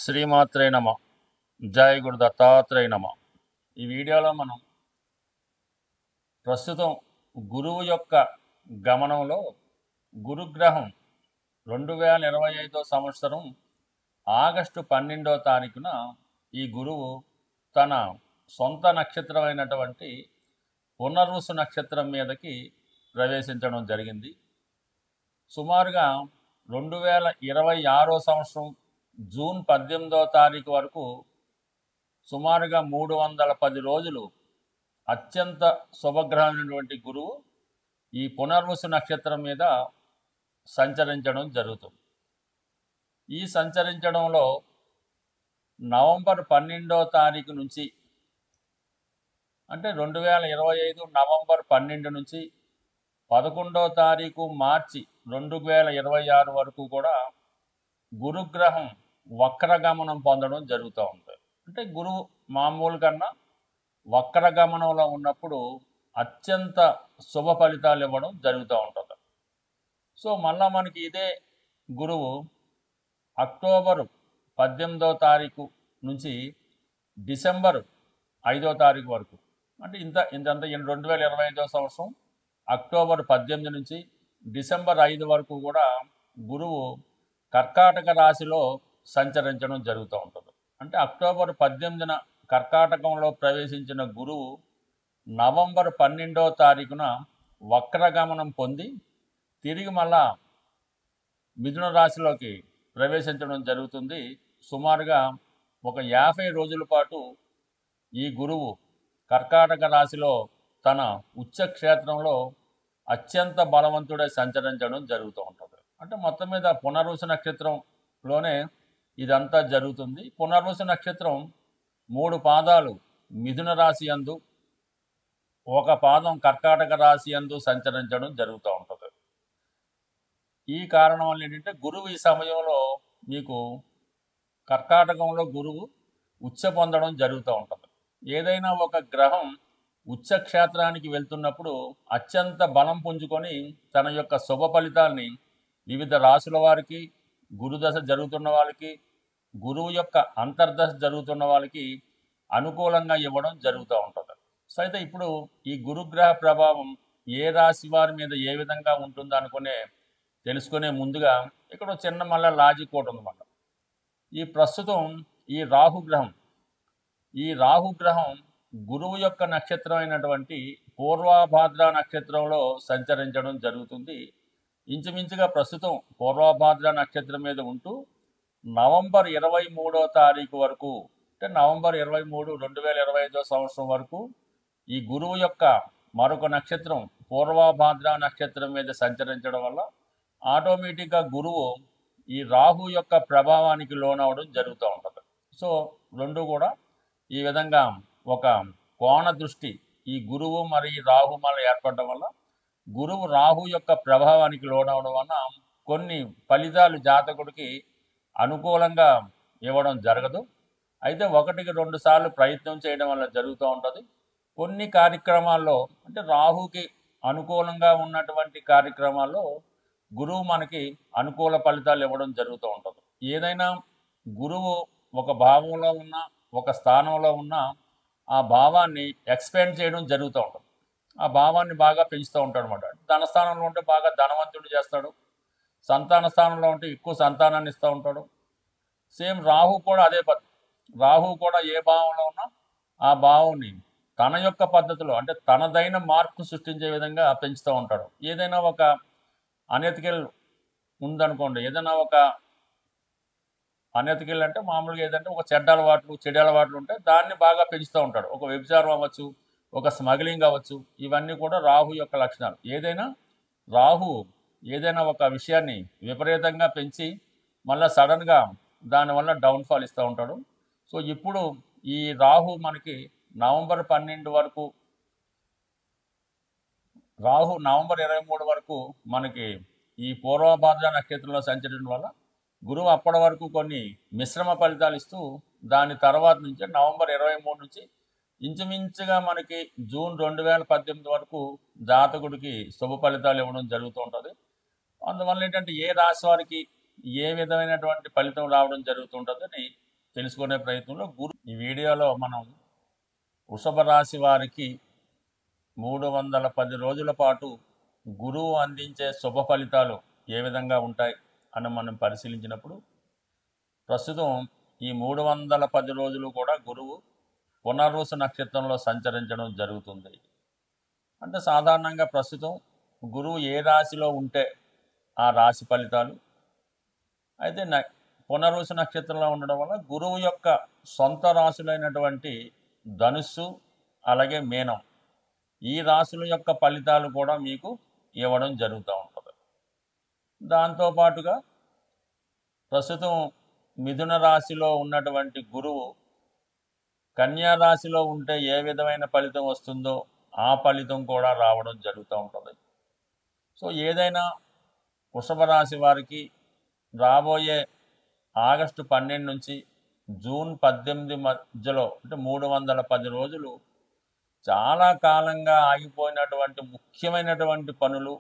శ్రీమాత్రే నమ. జై గురు దత్తాత్రేయ నమ. ఈ వీడియోలో మనం ప్రస్తుతం గురువు యొక్క గమనంలో గురుగ్రహం 2025 సంవత్సరం ఆగస్టు 12వ తారీఖున ఈ గురువు తన సొంత నక్షత్రమైనటువంటి పునర్వసు నక్షత్రం మీదకి ప్రవేశించడం జరిగింది. సుమారుగా 2026 సంవత్సరం జూన్ 18వ తారీఖు వరకు సుమారుగా 310 రోజులు అత్యంత శుభగ్రహమైనటువంటి గురువు ఈ పునర్వసు నక్షత్రం మీద సంచరించడం జరుగుతుంది. ఈ సంచరించడంలో నవంబర్ 12వ తారీఖు నుంచి అంటే 2025 నవంబర్ 12 నుంచి 11వ తారీఖు మార్చి 2026 వరకు కూడా గురుగ్రహం వక్రగమనం పొందడం జరుగుతూ ఉంటుంది. అంటే గురువు మామూలు కన్నా వక్రగమనంలో ఉన్నప్పుడు అత్యంత శుభ ఫలితాలు ఇవ్వడం జరుగుతూ ఉంటుంది. సో మళ్ళా మనకి ఇదే గురువు అక్టోబర్ 18వ తారీఖు నుంచి డిసెంబర్ 5వ తారీఖు వరకు అంటే ఇంతంతా 2025 సంవత్సరం అక్టోబర్ 18 నుంచి డిసెంబర్ 5 వరకు కూడా గురువు కర్కాటక రాశిలో సంచరించడం జరుగుతూ ఉంటుంది. అంటే అక్టోబర్ 18న కర్కాటకంలో ప్రవేశించిన గురువు నవంబర్ 12వ తారీఖున వక్రగమనం పొంది తిరిగి మళ్ళా మిథున రాశిలోకి ప్రవేశించడం జరుగుతుంది. సుమారుగా ఒక 50 రోజుల పాటు ఈ గురువు కర్కాటక రాశిలో తన ఉచ్చక్షేత్రంలో అత్యంత బలవంతుడై సంచరించడం జరుగుతూ ఉంటుంది. అంటే మొత్తం మీద పునర్వసు నక్షత్రంలోనే ఇదంతా జరుగుతుంది. పునర్వసు నక్షత్రం 3 పాదాలు మిథున రాశి యందు, ఒక పాదం కర్కాటక రాశి యందు సంచరించడం జరుగుతూ ఉంటుంది. ఈ కారణం వల్ల ఏంటంటే గురువు ఈ సమయంలో మీకు కర్కాటకంలో గురువు ఉచ్చ పొందడం జరుగుతూ ఉంటుంది. ఏదైనా ఒక గ్రహం ఉచ్చక్షేత్రానికి వెళ్తున్నప్పుడు అత్యంత బలం పుంజుకొని తన యొక్క శుభ ఫలితాల్ని వివిధ రాశుల వారికి, గురుదశ జరుగుతున్న వాళ్ళకి, గురువు యొక్క అంతర్దశ జరుగుతున్న వాళ్ళకి అనుకూలంగా ఇవ్వడం జరుగుతూ ఉంటుంది. సో అయితే ఇప్పుడు ఈ గురుగ్రహ ప్రభావం ఏ రాశి వారి మీద ఏ విధంగా ఉంటుందో తెలుసుకునే ముందుగా ఇక్కడ చిన్న మళ్ళీ లాజిక్ ఒకటి ఉందన్నమాట. ఈ ప్రస్తుతం ఈ రాహుగ్రహం గురువు యొక్క నక్షత్రం అయినటువంటి పూర్వభాద్ర నక్షత్రంలో సంచరించడం జరుగుతుంది. ఇంచుమించుగా ప్రస్తుతం పూర్వభాద్ర నక్షత్రం మీద ఉంటూ నవంబర్ 23వ తారీఖు వరకు అంటే నవంబర్ 23, 2025 సంవత్సరం వరకు ఈ గురువు యొక్క మరొక నక్షత్రం పూర్వభాద్ర నక్షత్రం మీద సంచరించడం వల్ల ఆటోమేటిక్గా గురువు ఈ రాహు యొక్క ప్రభావానికి లోనవడం జరుగుతూ ఉంటుంది. సో రెండు కూడా ఈ విధంగా ఒక కోణ దృష్టి ఈ గురువు మరి రాహు మళ్ళీ ఏర్పడడం వల్ల గురువు రాహు యొక్క ప్రభావానికి లోనవడం వల్ల కొన్ని ఫలితాలు జాతకుడికి అనుకూలంగా ఇవ్వడం జరగదు. అయితే 1-2 సార్లు ప్రయత్నం చేయడం వల్ల జరుగుతూ ఉంటుంది. కొన్ని కార్యక్రమాల్లో అంటే రాహుకి అనుకూలంగా ఉన్నటువంటి కార్యక్రమాల్లో గురువు మనకి అనుకూల ఫలితాలు ఇవ్వడం జరుగుతూ ఉంటుంది. ఏదైనా గురువు ఒక భావంలో ఉన్న ఒక స్థానంలో ఉన్న ఆ భావాన్ని ఎక్స్పాండ్ చేయడం జరుగుతూ ఉంటుంది. ఆ భావాన్ని బాగా పెంచుతూ ఉంటాడు అనమాట. ధనస్థానంలో ఉంటే బాగా ధనవంతుడు చేస్తాడు, సంతాన స్థానంలో ఉంటే ఎక్కువ సంతానాన్ని ఇస్తూ ఉంటాడు. సేమ్ రాహు కూడా అదే పద్ధతి. రాహు కూడా ఏ భావంలో ఉన్నా ఆ భావాన్ని తన యొక్క పద్ధతిలో అంటే తనదైన మార్పు సృష్టించే విధంగా పెంచుతూ ఉంటాడు. ఏదైనా ఒక అనెతికల్ ఉందనుకోండి, ఏదైనా ఒక అనెతికల్ అంటే మామూలుగా ఏదంటే ఒక చెడ్డ అలవాట్లు ఉంటే దాన్ని బాగా పెంచుతూ ఉంటాడు. ఒక వ్యభిచారం అవ్వచ్చు, ఒక స్మగ్లింగ్ అవ్వచ్చు, ఇవన్నీ కూడా రాహు యొక్క లక్షణాలు. రాహు ఏదైనా ఒక విషయాన్ని విపరీతంగా పెంచి మళ్ళీ సడన్గా దానివల్ల డౌన్ఫాల్ ఇస్తూ ఉంటాడు. సో ఇప్పుడు ఈ రాహు మనకి నవంబర్ 12 వరకు, రాహు నవంబర్ 23 వరకు మనకి ఈ పూర్వభాద్ర నక్షత్రంలో సంచరించడం వల్ల గురువు అప్పటి వరకు కొన్ని మిశ్రమ ఫలితాలు ఇస్తూ దాని తర్వాత నుంచి నవంబర్ 23 నుంచి ఇంచుమించుగా మనకి జూన్ 2018 వరకు జాతకుడికి శుభ ఫలితాలు ఇవ్వడం జరుగుతూ ఉంటుంది. అందువల్ల ఏంటంటే ఏ రాశి వారికి ఏ విధమైనటువంటి ఫలితం రావడం జరుగుతుంటుందని తెలుసుకునే ప్రయత్నంలో ఈ వీడియోలో మనం వృషభ రాశి వారికి 310 రోజుల పాటు గురువు అందించే శుభ ఫలితాలు ఏ విధంగా ఉంటాయి అని మనం పరిశీలించినప్పుడు, ప్రస్తుతం ఈ 310 రోజులు కూడా గురువు పునర్వసు నక్షత్రంలో సంచరించడం జరుగుతుంది. అంటే సాధారణంగా ప్రస్తుతం గురువు ఏ రాశిలో ఉంటే ఆ రాశి ఫలితాలు. అయితే పునర్వసు నక్షత్రంలో ఉండడం వల్ల గురువు యొక్క సొంత రాశులైనటువంటి ధనుస్సు అలాగే మీనం, ఈ రాశుల యొక్క ఫలితాలు కూడా మీకు ఇవ్వడం జరుగుతూ ఉంటుంది. దాంతోపాటుగా ప్రస్తుతం మిథున రాశిలో ఉన్నటువంటి గురువు కన్యా రాశిలో ఉంటే ఏ విధమైన ఫలితం వస్తుందో ఆ ఫలితం కూడా రావడం జరుగుతూ ఉంటుంది. సో ఏదైనా వృషభ రాశి వారికి రాబోయే ఆగస్టు 12 నుంచి జూన్ 18 మధ్యలో, అంటే 310 రోజులు చాలా కాలంగా ఆగిపోయినటువంటి ముఖ్యమైనటువంటి పనులు,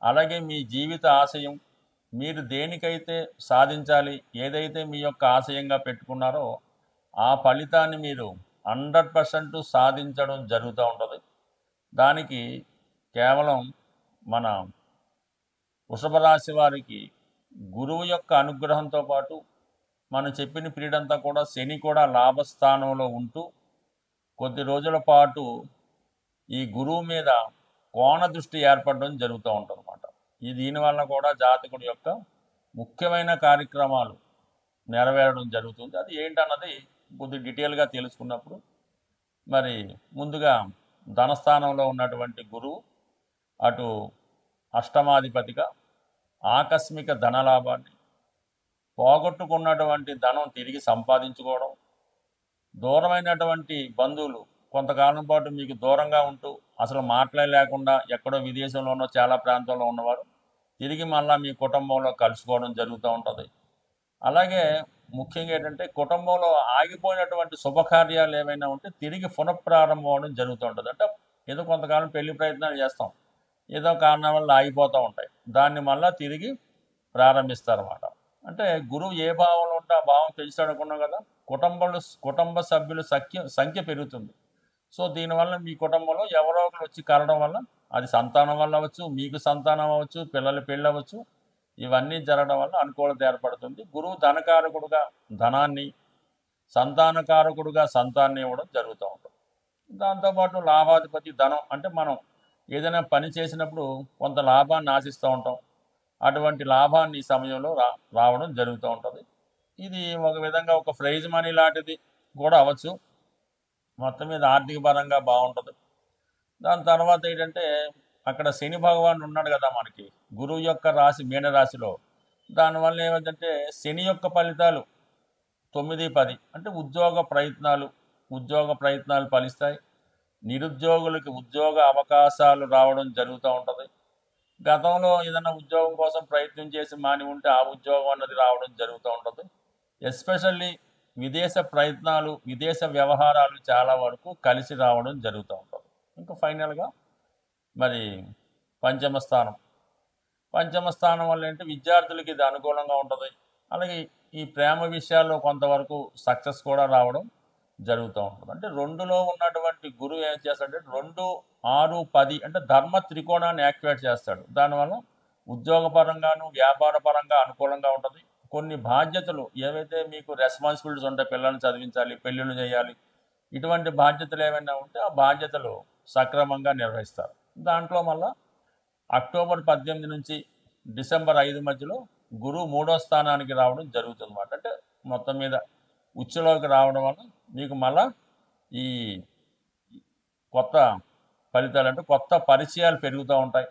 అలాగే మీ జీవిత ఆశయం, మీరు దేనికైతే సాధించాలి, ఏదైతే మీ యొక్క ఆశయంగా పెట్టుకున్నారో ఆ ఫలితాన్ని మీరు 100% సాధించడం జరుగుతూ ఉంటుంది. దానికి కేవలం మన వృషభ రాశి వారికి గురువు యొక్క అనుగ్రహంతో పాటు మనం చెప్పిన పీరియడ్ అంతా కూడా శని కూడా లాభస్థానంలో ఉంటూ కొద్ది రోజుల పాటు ఈ గురువు మీద కోణ దృష్టి ఏర్పడడం జరుగుతూ ఉంటుంది అన్నమాట. దీనివల్ల కూడా జాతకుడి యొక్క ముఖ్యమైన కార్యక్రమాలు నెరవేరడం జరుగుతుంది. అది ఏంటన్నది కొద్ది డీటెయిల్గా తెలుసుకున్నప్పుడు, మరి ముందుగా ధనస్థానంలో ఉన్నటువంటి గురువు అటు అష్టమాధిపతిగా ఆకస్మిక ధనలాభాన్ని, పోగొట్టుకున్నటువంటి ధనం తిరిగి సంపాదించుకోవడం, దూరమైనటువంటి బంధువులు కొంతకాలం పాటు మీకు దూరంగా ఉంటూ అసలు మాట్లాడలేకుండా ఎక్కడో విదేశంలోనో చాలా ప్రాంతాల్లో ఉన్నవారు తిరిగి మళ్ళీ మీ కుటుంబంలో కలుసుకోవడం జరుగుతూ ఉంటుంది. అలాగే ముఖ్యంగా ఏంటంటే కుటుంబంలో ఆగిపోయినటువంటి శుభకార్యాలు ఏమైనా ఉంటే తిరిగి పునఃప్రారంభం అవడం జరుగుతూ ఉంటుంది. అంటే ఏదో కొంతకాలం పెళ్లి ప్రయత్నాలు చేస్తాం, ఏదో కారణం వల్ల ఆగిపోతూ ఉంటాయి, దాన్ని మళ్ళీ తిరిగి ప్రారంభిస్తారన్నమాట. అంటే గురువు ఏ భావంలో ఉంటే ఆ భావం పెంచుతాడు అనుకున్నాం కదా, కుటుంబ సభ్యుల సంఖ్య పెరుగుతుంది. సో దీనివల్ల మీ కుటుంబంలో ఎవరో ఒకరు వచ్చి కలడం వల్ల, అది సంతానం వల్ల అవ్వచ్చు, మీకు సంతానం అవ్వచ్చు, పిల్లల పెళ్ళి అవ్వచ్చు, ఇవన్నీ జరగడం వల్ల అనుకూలత ఏర్పడుతుంది. గురువు ధనకారకుడుగా ధనాన్ని, సంతానకారకుడుగా సంతాన్ని ఇవ్వడం జరుగుతూ ఉంటుంది. దాంతోపాటు లాభాధిపతి ధనం, అంటే మనం ఏదైనా పని చేసినప్పుడు కొంత లాభాన్ని ఆశిస్తూ ఉంటాం, అటువంటి లాభాన్ని ఈ సమయంలో రావడం జరుగుతూ ఉంటుంది. ఇది ఒక విధంగా ఒక ప్రైజ్ మనీ లాంటిది కూడా అవ్వచ్చు. మొత్తం మీద ఆర్థిక పరంగా బాగుంటుంది. దాని తర్వాత ఏంటంటే అక్కడ శని భగవానుడు ఉన్నాడు కదా మనకి, గురువు యొక్క రాశి మీనరాశిలో. దానివల్ల ఏమిటంటే శని యొక్క ఫలితాలు 9, 10 అంటే ఉద్యోగ ప్రయత్నాలు ఫలిస్తాయి. నిరుద్యోగులకి ఉద్యోగ అవకాశాలు రావడం జరుగుతూ ఉంటుంది. గతంలో ఏదైనా ఉద్యోగం కోసం ప్రయత్నం చేసి మాని ఉంటే ఆ ఉద్యోగం అన్నది రావడం జరుగుతూ ఉంటుంది. ఎస్పెషల్లీ విదేశ ప్రయత్నాలు, విదేశ వ్యవహారాలు చాలా వరకు కలిసి రావడం జరుగుతూ ఉంటుంది. ఇంకా ఫైనల్గా మరి పంచమ స్థానం వల్ల ఏంటి, విద్యార్థులకి ఇది అనుకూలంగా ఉంటుంది. అలాగే ఈ ప్రేమ విషయాల్లో కొంతవరకు సక్సెస్ కూడా రావడం జరుగుతూ ఉంటుంది. అంటే 2లో ఉన్నటువంటి గురువు ఏం చేస్తాడంటే 2, 6, 10 అంటే ధర్మ త్రికోణాన్ని యాక్టివేట్ చేస్తాడు. దానివల్ల ఉద్యోగపరంగాను వ్యాపార పరంగా అనుకూలంగా ఉంటుంది. కొన్ని బాధ్యతలు ఏవైతే మీకు రెస్పాన్సిబిలిటీస్ ఉంటాయి, పిల్లల్ని చదివించాలి, పెళ్ళిళ్ళు చేయాలి, ఇటువంటి బాధ్యతలు ఏమైనా ఉంటే ఆ బాధ్యతలు సక్రమంగా నిర్వహిస్తారు. దాంట్లో మళ్ళీ అక్టోబర్ 18 నుంచి డిసెంబర్ 5 మధ్యలో గురువు 3వ స్థానానికి రావడం జరుగుతుంది అన్నమాట. అంటే మొత్తం మీద ఉచ్చులోకి రావడం వల్ల మీకు మళ్ళా ఈ కొత్త ఫలితాలు, అంటే కొత్త పరిచయాలు పెరుగుతూ ఉంటాయి.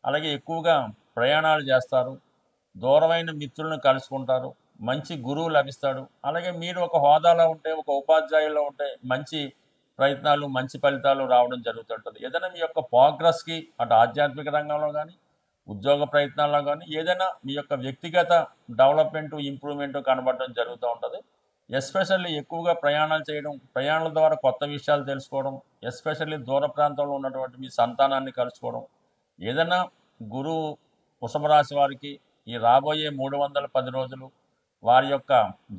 అలాగే ఎక్కువగా ప్రయాణాలు చేస్తారు, దూరమైన మిత్రులను కలుసుకుంటారు, మంచి గురువు లభిస్తాడు. అలాగే మీరు ఒక హోదాలో ఉంటే, ఒక ఉపాధ్యాయుల్లో ఉంటే మంచి ప్రయత్నాలు, మంచి ఫలితాలు రావడం జరుగుతుంటుంది. ఏదైనా మీ యొక్క ప్రోగ్రెస్కి అటు ఆధ్యాత్మిక రంగంలో కానీ, ఉద్యోగ ప్రయత్నాల్లో కానీ, ఏదైనా మీ యొక్క వ్యక్తిగత డెవలప్మెంటు, ఇంప్రూవ్మెంటు కనబడడం జరుగుతూ ఉంటుంది. ఎస్పెషల్లీ ఎక్కువగా ప్రయాణాలు చేయడం, ప్రయాణాల ద్వారా కొత్త విషయాలు తెలుసుకోవడం, ఎస్పెషల్లీ దూర ప్రాంతంలో ఉన్నటువంటి మీ సంతానాన్ని కలుసుకోవడం, ఏదైనా గురువు వృషభ రాశి వారికి ఈ రాబోయే 310 రోజులు వారి యొక్క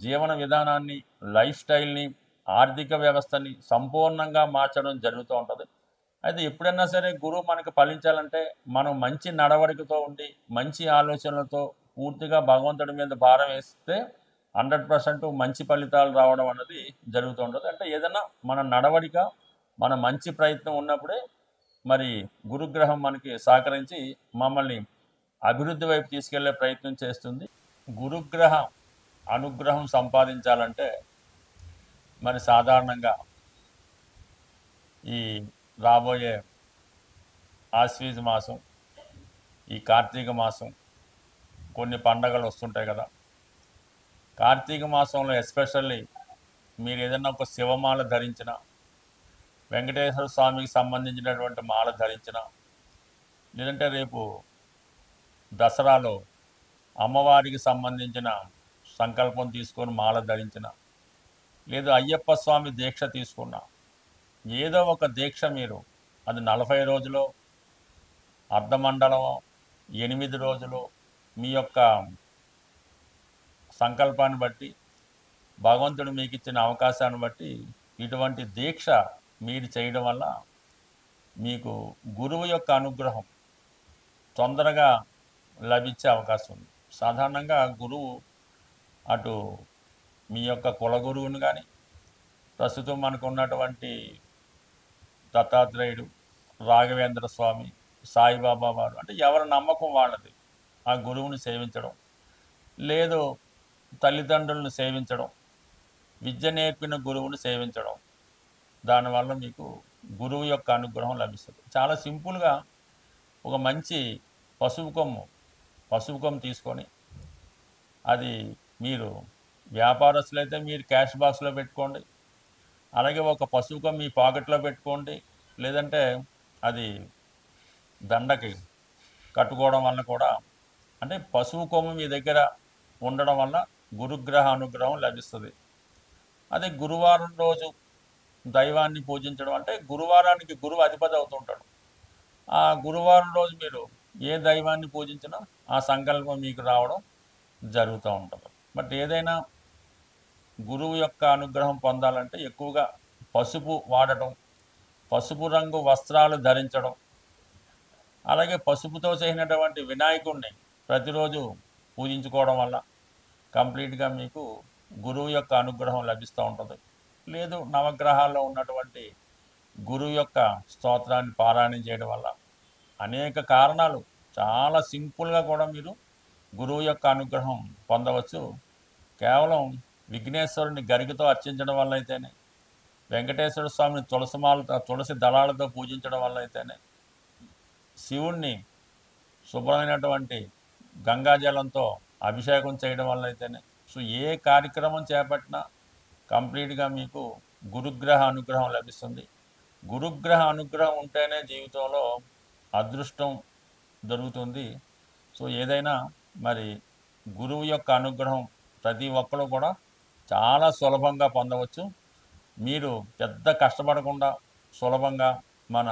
జీవన విధానాన్ని, లైఫ్ స్టైల్ని, ఆర్థిక వ్యవస్థని సంపూర్ణంగా మార్చడం జరుగుతూ ఉంటుంది. అయితే ఎప్పుడైనా సరే గురువు మనకు ఫలించాలంటే మనం మంచి నడవడికతో ఉండి, మంచి ఆలోచనలతో పూర్తిగా భగవంతుడి మీద భారం వేస్తే 100% మంచి ఫలితాలు రావడం అన్నది జరుగుతూ ఉంటుంది. అంటే ఏదైనా మన నడవడిక, మన మంచి ప్రయత్నం ఉన్నప్పుడే మరి గురుగ్రహం మనకి సహకరించి మమ్మల్ని అభివృద్ధి వైపు తీసుకెళ్లే ప్రయత్నం చేస్తుంది. గురుగ్రహ అనుగ్రహం సంపాదించాలంటే మరి సాధారణంగా ఈ రాబోయే ఆశ్వీజ మాసం, ఈ కార్తీక మాసం, కొన్ని పండగలు వస్తుంటాయి కదా. కార్తీక మాసంలో ఎస్పెషల్లీ మీరు ఏదైనా ఒక శివమాల ధరించిన, వెంకటేశ్వర స్వామికి సంబంధించినటువంటి మాల ధరించిన, లేదంటే రేపు దసరాలో అమ్మవారికి సంబంధించిన సంకల్పం తీసుకొని మాల ధరించిన, లేదు అయ్యప్ప స్వామి దీక్ష తీసుకున్న, ఏదో ఒక దీక్ష మీరు, అది 40 రోజులు, అర్ధమండలం, 8 రోజులు, మీ యొక్క సంకల్పాన్ని బట్టి, భగవంతుడు మీకు ఇచ్చిన అవకాశాన్ని బట్టి ఇటువంటి దీక్ష మీరు చేయడం వల్ల మీకు గురువు యొక్క అనుగ్రహం తొందరగా లభించే అవకాశం ఉంది. సాధారణంగా గురువు అటు మీ యొక్క కులగురువుని కానీ, ప్రస్తుతం మనకు ఉన్నటువంటి దత్తాత్రేయుడు, రాఘవేంద్ర స్వామి, సాయిబాబా వారు, అంటే ఎవరి నమ్మకం వాళ్ళది, ఆ గురువుని సేవించడం, లేదు తల్లిదండ్రులను సేవించడం, విద్య నేర్పిన గురువుని సేవించడం, దానివల్ల మీకు గురువు యొక్క అనుగ్రహం లభిస్తుంది. చాలా సింపుల్గా ఒక మంచి పసుపు కొమ్ము తీసుకొని, అది మీరు వ్యాపారస్తులైతే మీరు క్యాష్ బాక్స్లో పెట్టుకోండి, అలాగే ఒక పసుపు కొమ్ము మీ పాకెట్లో పెట్టుకోండి, లేదంటే అది దండకి కట్టుకోవడం వల్ల కూడా, అంటే పసుపు కొమ్ము మీ దగ్గర ఉండడం వల్ల గురుగ్రహ అనుగ్రహం లభిస్తుంది. అదే గురువారం రోజు దైవాన్ని పూజించడం, అంటే గురువారానికి గురువు అధిపతి అవుతుంటాడు. ఆ గురువారం రోజు మీరు ఏ దైవాన్ని పూజించినా ఆ సంకల్పం మీకు రావడం జరుగుతూ ఉంటుంది. బట్ ఏదైనా గురువు యొక్క అనుగ్రహం పొందాలంటే ఎక్కువగా పసుపు వాడటం, పసుపు రంగు వస్త్రాలు ధరించడం, అలాగే పసుపుతో చేసినటువంటి వినాయకుడిని ప్రతిరోజు పూజించుకోవడం వల్ల కంప్లీట్గా మీకు గురువు యొక్క అనుగ్రహం లభిస్తూ ఉంటుంది. లేదు నవగ్రహాల్లో ఉన్నటువంటి గురువు యొక్క స్తోత్రాన్ని పారాయణం చేయడం వల్ల అనేక కారణాలు, చాలా సింపుల్గా కూడా మీరు గురువు యొక్క అనుగ్రహం పొందవచ్చు. కేవలం విఘ్నేశ్వరుని గరికతో అర్చించడం వల్ల అయితేనే, వెంకటేశ్వర స్వామిని తులసి దళాలతో పూజించడం వల్ల అయితేనే, శివుణ్ణి శుభ్రమైనటువంటి గంగాజలంతో అభిషేకం చేయడం వల్ల అయితేనే, సో ఏ కార్యక్రమం చేపట్టినా కంప్లీట్గా మీకు గురుగ్రహ అనుగ్రహం లభిస్తుంది. గురుగ్రహ అనుగ్రహం ఉంటేనే జీవితంలో అదృష్టం దొరుకుతుంది. సో ఏదైనా మరి గురువు యొక్క అనుగ్రహం ప్రతి ఒక్కరు కూడా చాలా సులభంగా పొందవచ్చు. మీరు పెద్ద కష్టపడకుండా సులభంగా మన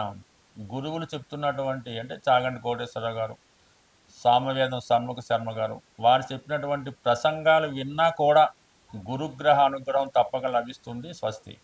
గురువులు చెప్తున్నటువంటి, అంటే చాగంటి కోటేశ్వరరావు గారు, సామవేదం షణ్ముఖ శర్మ గారు, వారు చెప్పినటువంటి ప్రసంగాలు విన్నా కూడా గురుగ్రహ అనుగ్రహం తప్పక లభిస్తుంది. స్వస్తి.